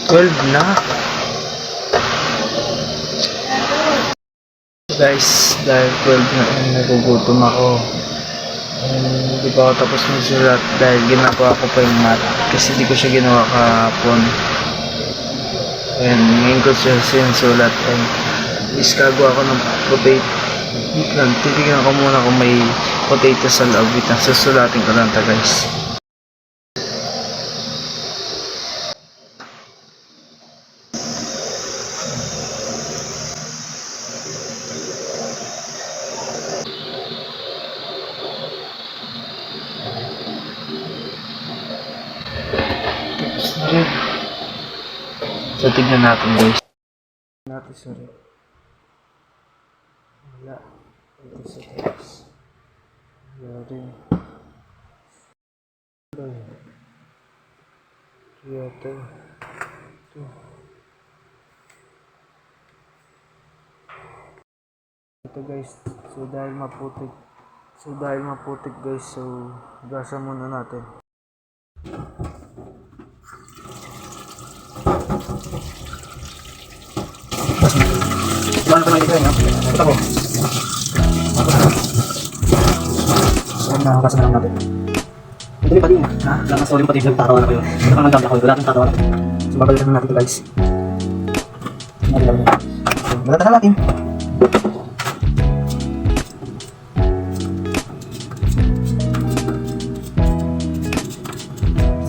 12 na. Guys, dahil 12 na, nagugutom ako. Hindi pa ako tapos magsulat dahil ginagawa ko pa yung math kasi di ko siya ginawa kahapon. Ayan, ngayon ko siya sinusulat. Iskago ako ng potato. Titignan ko muna kung may potato sa loob. Susulatin ko lang ito, guys. So, tignan natin, guys. Sorry. Wala. Ito sa taas. Wala rin. Ito. Ito, guys. So, dahil maputik, guys. So, gasa muna natin. Ilan ko na ito yun, ito ko. So, nakakasa na lang natin. Ito yung pati yun, ha? Lang sorry mo pati yung tatawa na ko yun. Ito pang nagdamda ko yun, wala akong tatawa na ko. So, babalitan na natin ito, guys. So, malatasan natin.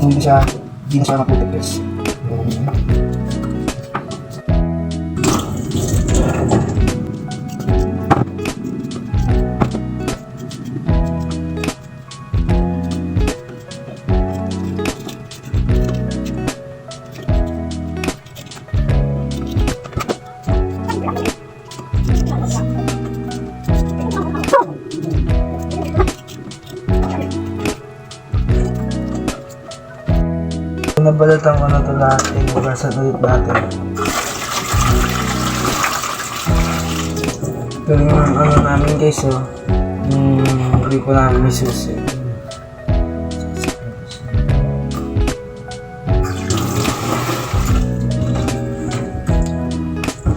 Hindi na siya maputik, guys. Nabalatan ko na ito lahat, bukasan ulit natin. Pero yung ano namin, guys, hindi po namin may susi.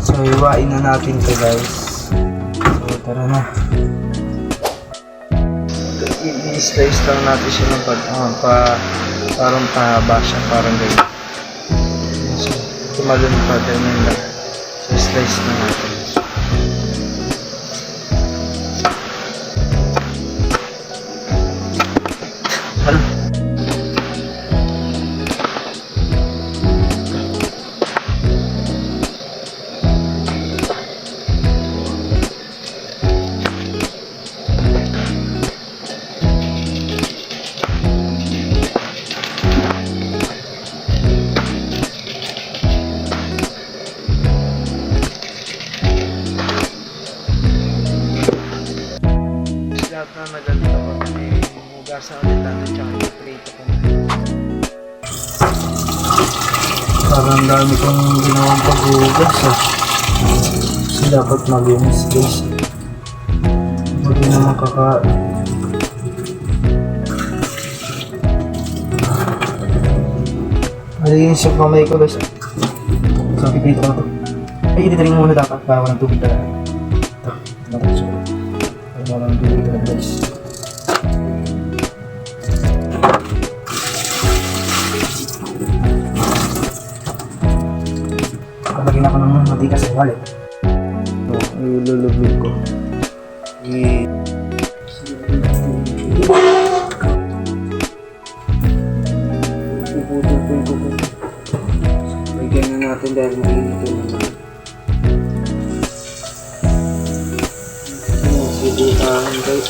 So, iwain na natin ito, guys. So, tara na. I-slice lang natin siya ng parang pahaba siya, parang ganyan. So, tumalun pa, ganyan lang. So, slice na natin. Ano? Lahat na nagalito ko, hugasan ulit natin tsaka yung plate ko na. Parang dami kong ginawang paghugas, kasi dapat mag-inis, guys. Hindi naman kakain. Malinis yung kamay ko, guys. So, piprito ko na ito. Ay, i-drink muna dapat para walang tubig talaga. Ito, natin. Walang tubig talaga, guys. Kalagyan ako ng matika sa wallet. Ito, ilulubig ko. Lagyan na natin dahil mainit ko naman. Sibukan, guys.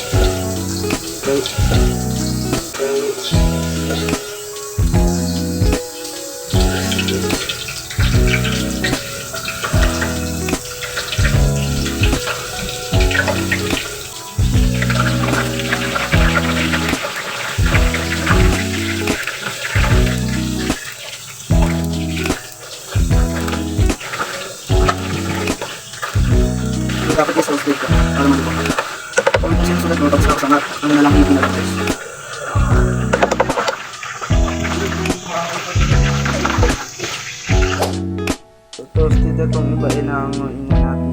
Dapat yung sauce dito para malubak. Kung ito sinusulat mo, tapos nakasangat, ano na lang yung pinalabas. maganda tong iba, inaangoin na natin.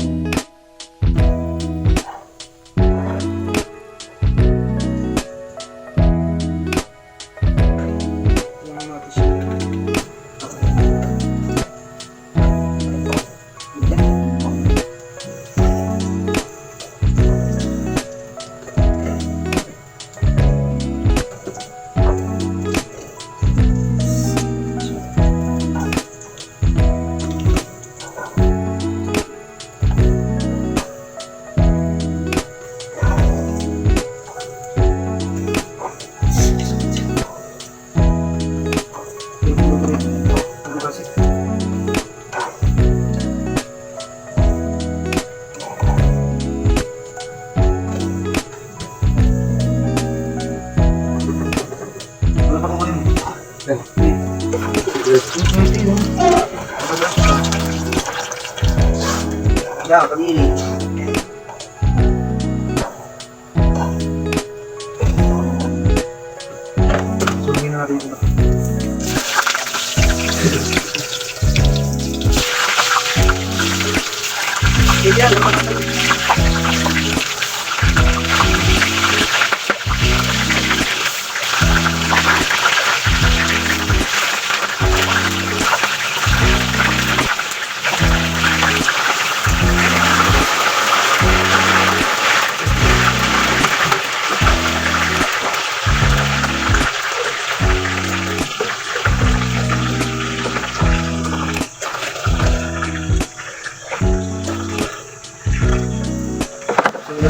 Ya, berdiri. Sungin natin ito. Yan,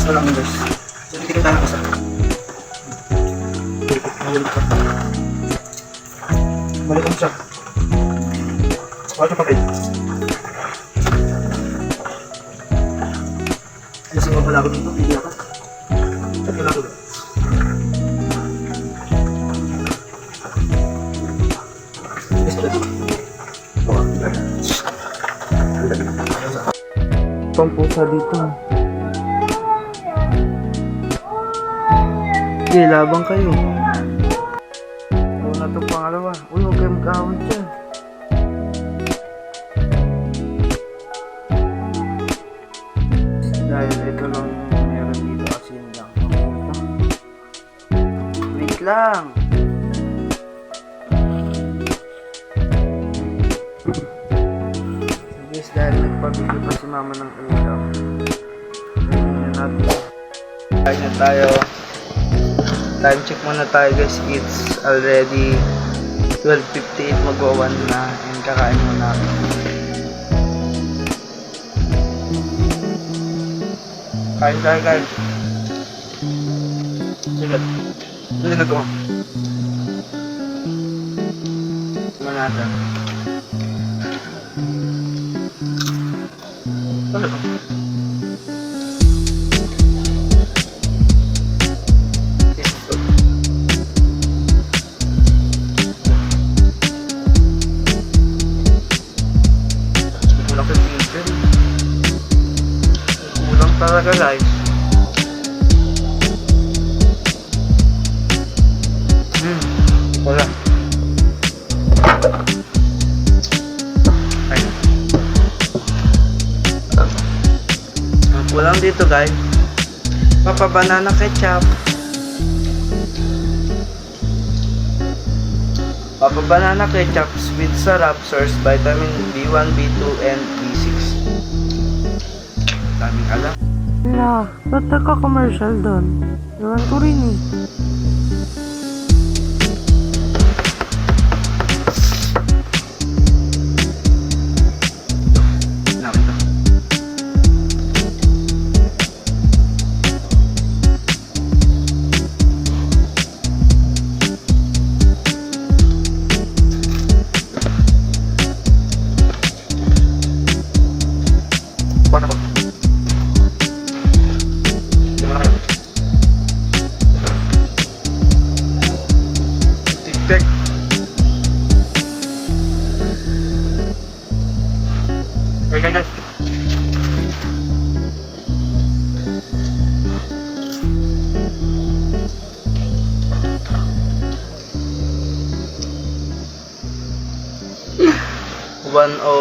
na lang guys. So, titigil tayo ng isa. Magulit pa. Balik ang siya. Bakit yung papel? Alisin mo pala ako dito. Pili ako. Check yun ako. Pampusa dito. Sige, labang kayo. Una to pangalawa. Uy, huwag kayo magkahawad dyan. Dahil ito lang meron dito kasi yun lang. Wait lang. Guys, dahil nagpabigyo pa si mama ng ulam. Ayun na natin. Kain na tayo. Time check muna tayo guys. It's already 12:58, mag-1 na, and kakain muna ako. Kain tayo guys. Sige. Hindi na ito. Tignan natin. Ano ito? Talaga guys. Wala. Ay. Ang kulang dito guys. Papa banana ketchup. Papa banana ketchup with syrup source vitamin B1, B2, and B6. Daming alam. Wala, ba't nagka-commercial doon? Ewan ko rin eh. Nakita. Paano ba? Tek. Okay guys.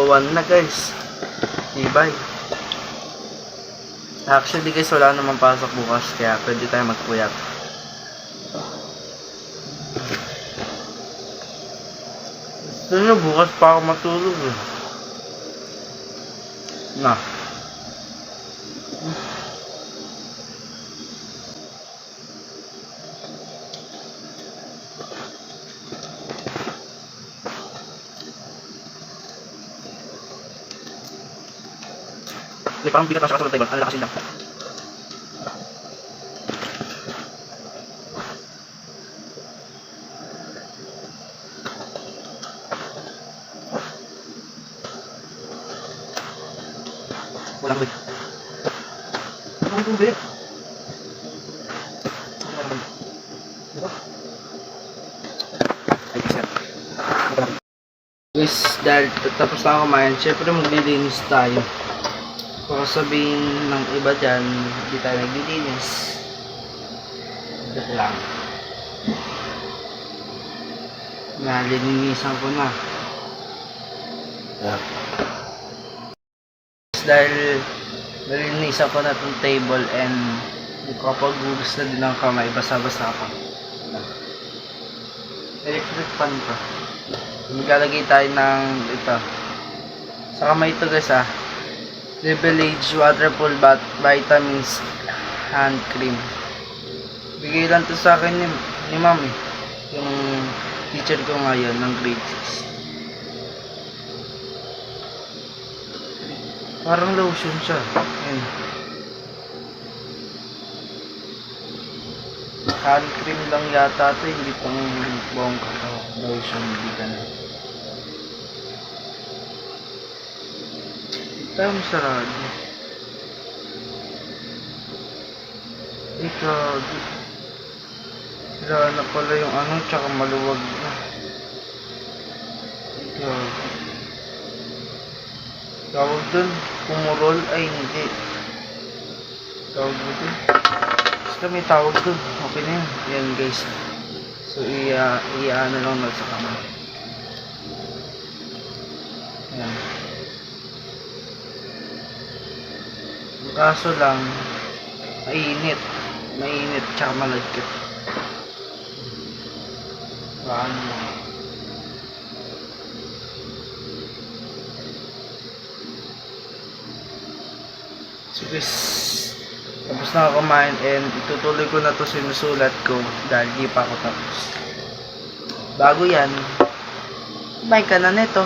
One na guys. Tibay. Actually guys, wala naman pasok bukas kaya pwede tayo magpuyat. Gusto nyo bukas pa ako matulog eh. Na. Hindi, parang bigat na siya kasunod tayo. Ano lakasin lang. Walang tubig. Walang tubig. Ay, sir. Guys, dahil tapos na ako kumain, syempre maglilinis tayo. Baka sabihin ng iba dyan, hindi tayo naglilinis. Joke lang. Nalilinisan ko na. Dahil nalilinisan ko na itong table and kapag-hugas na din ang kamay, basa-basa pa. Electric fan pa. Maglalagay tayo ng ito. Sa kamay ito guys Levelage Waterfall Vitamins Hand Cream. Bigay lang to sa akin ni ma'am eh. Yung teacher ko ngayon ng grade 6. Parang lotion siya. Ayan. Hand cream lang yata ito, hindi pang buong katawan. Lotion, hindi ka na. Tayo sarado. Ikaw, sira na pala yung tsaka maluwag na. Ikaw. Tawag dun, pumurol, ay hindi. Tawag dun. Basta may tawag dun, okay na yun. Yan guys. So, ano lang na sa kamay. Yan. Ang kaso lang, mainit. Mainit, tsaka malagkit. Paano mo? So guys, tapos na ako kumain and itutuloy ko na to sinusulat ko dahil di pa ako tapos. Bago yan, kumain ka na nito.